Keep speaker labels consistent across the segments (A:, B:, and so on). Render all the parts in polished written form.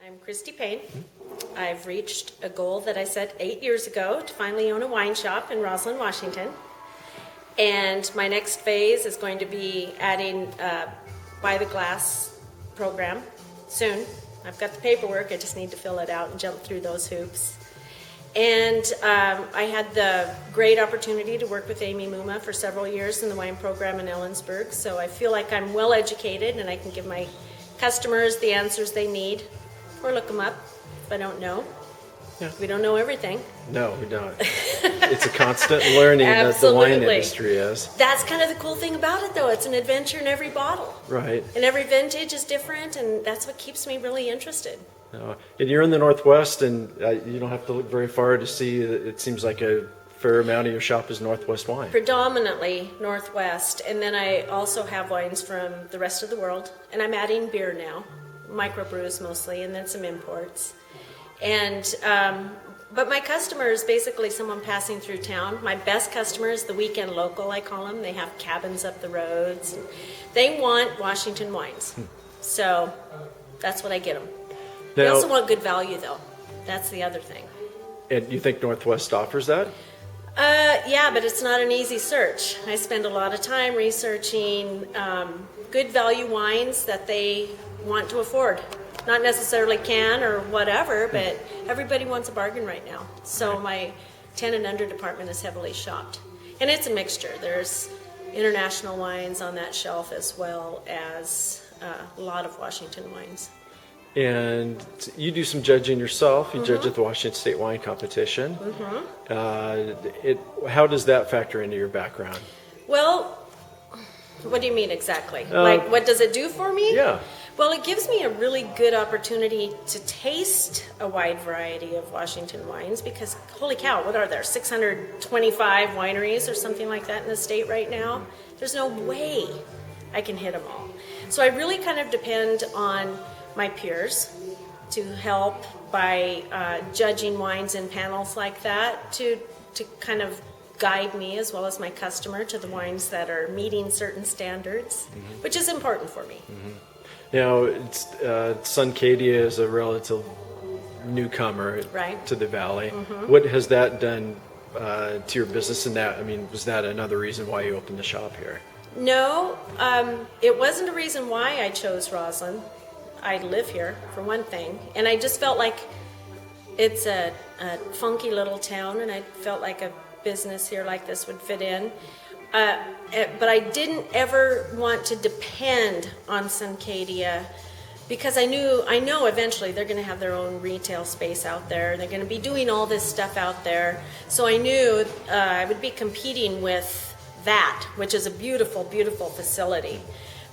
A: I'm Kristi Payne. I've reached a goal that I set 8 years ago to finally own a wine shop in Roslyn, Washington. And my next phase is going to be adding a by the glass program soon. I've got the paperwork, I just need to fill it out and jump through those hoops. And I had the great opportunity to work with Amy Mumma for several years in the wine program in Ellensburg, so I feel like I'm well educated and I can give my customers the answers they need, or look them up if I don't know. Yeah. We don't know everything. No, we don't.
B: It's a constant learning that the wine industry is.
A: That's kind of the cool thing about it, though. It's an adventure in every bottle.
B: Right.
A: And every vintage is different, and that's what keeps me really interested.
B: And you're in the Northwest, and you don't have to look very far to see that it seems like a fair amount of your shop is Northwest wine.
A: Predominantly Northwest, and then I also have wines from the rest of the world, and I'm adding beer now, microbrews mostly, and then some imports. And but my customer is basically someone passing through town. My best customer is the weekend local, I call them. They have cabins up the roads. They want Washington wines, so that's what I get them. They also want good value, though. That's the other thing.
B: And you think Northwest offers that?
A: Yeah, but it's not an easy search. I spend a lot of time researching good value wines that they want to afford. Not necessarily can or whatever, but everybody wants a bargain right now. So my 10 and under department is heavily shopped. And it's a mixture. There's international wines on that shelf as well as a lot of Washington wines.
B: And you do some judging yourself. You judge at the Washington State Wine Competition. How does that factor into your background?
A: Well, what do you mean exactly? Like, what does it do for me?
B: Yeah.
A: Well, it gives me a really good opportunity to taste a wide variety of Washington wines because, holy cow, what are there, 625 wineries or something like that in the state right now? There's no way I can hit them all. So I really kind of depend on my peers to help by judging wines in panels like that to kind of guide me as well as my customer to the wines that are meeting certain standards, which is important for me.
B: Now, Suncadia is a relative newcomer to the valley. What has that done to your business in that? I mean, was that another reason why you opened the shop here?
A: No, it wasn't a reason why I chose Roslyn. I live here, for one thing, and I just felt like it's a funky little town, and I felt like a business here like this would fit in. But I didn't ever want to depend on Suncadia because I know eventually they're going to have their own retail space out there. They're going to be doing all this stuff out there. So I knew I would be competing with that, which is a beautiful, beautiful facility.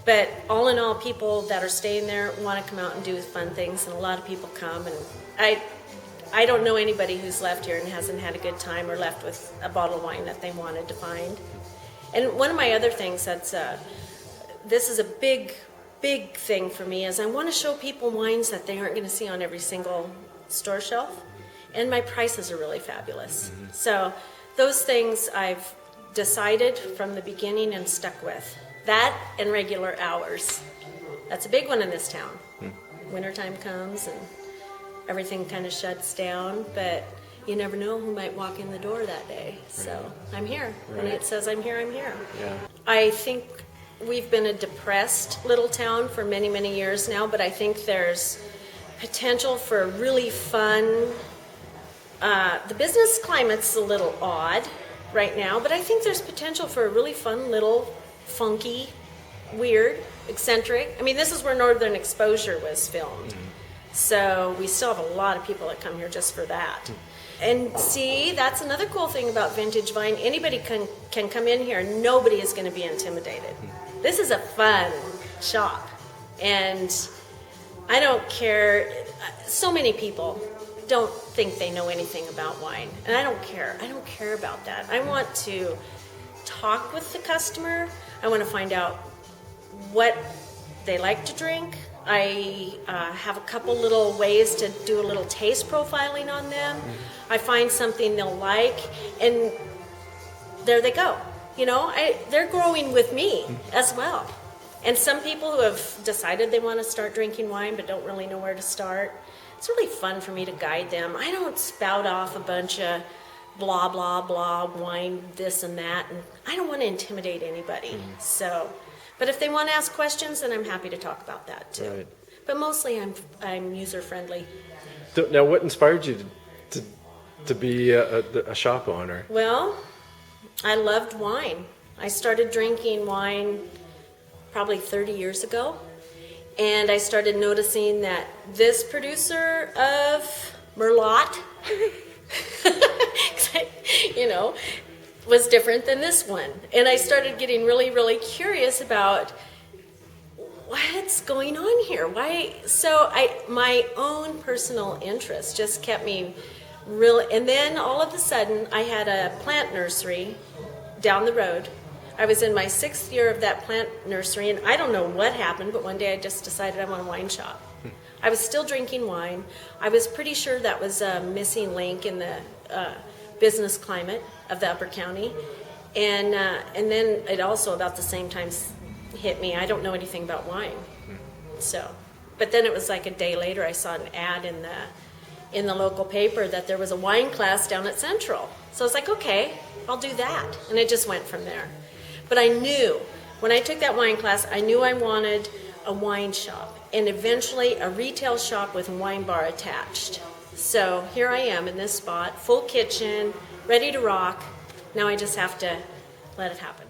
A: But all in all, people that are staying there want to come out and do fun things, and a lot of people come. And I don't know anybody who's left here and hasn't had a good time or left with a bottle of wine that they wanted to find. And one of my other things that's, this is a big, big thing for me, is I want to show people wines that they aren't going to see on every single store shelf. And my prices are really fabulous. So those things I've decided from the beginning and stuck with. That and regular hours. That's a big one in this town. Wintertime comes and everything kind of shuts down, but you never know who might walk in the door that day. So I'm here. When it says I'm here, I'm here. Yeah. I think we've been a depressed little town for many, many years now, but I think there's potential for a really fun, the business climate's a little odd right now, but I think there's potential for a really fun little funky, weird, eccentric. I mean, this is where Northern Exposure was filmed. So we still have a lot of people that come here just for that. And see, that's another cool thing about vintage wine. Anybody can come in here and nobody is going to be intimidated. This is a fun shop. And I don't care. So many people don't think they know anything about wine. And I don't care. I don't care about that. I want to talk with the customer. I want to find out what they like to drink. I have a couple little ways to do a little taste profiling on them. I find something they'll like, and there they go. You know, they're growing with me as well. And some people who have decided they want to start drinking wine but don't really know where to start, it's really fun for me to guide them. I don't spout off a bunch of blah, blah, blah, wine, this and that, and I don't want to intimidate anybody. So, but if they want to ask questions, then I'm happy to talk about that too.
B: Right.
A: But mostly I'm user-friendly.
B: Now, what inspired you to be a shop owner?
A: Well, I loved wine. I started drinking wine probably 30 years ago. And I started noticing that this producer of Merlot, was different than this one. And I started getting really, really curious about what's going on here. Why? So my own personal interest just kept me really. And then all of a sudden, I had a plant nursery down the road. I was in my 6th year of that plant nursery, and I don't know what happened, but one day I just decided I want a wine shop. I was still drinking wine. I was pretty sure that was a missing link in the business climate of the Upper County. And then it also about the same time hit me. I don't know anything about wine. So, but then it was like a day later, I saw an ad in the local paper that there was a wine class down at Central. So I was like, okay, I'll do that. And it just went from there. But I knew, when I took that wine class, I knew I wanted a wine shop and eventually a retail shop with a wine bar attached. So here I am in this spot, full kitchen, ready to rock. Now I just have to let it happen.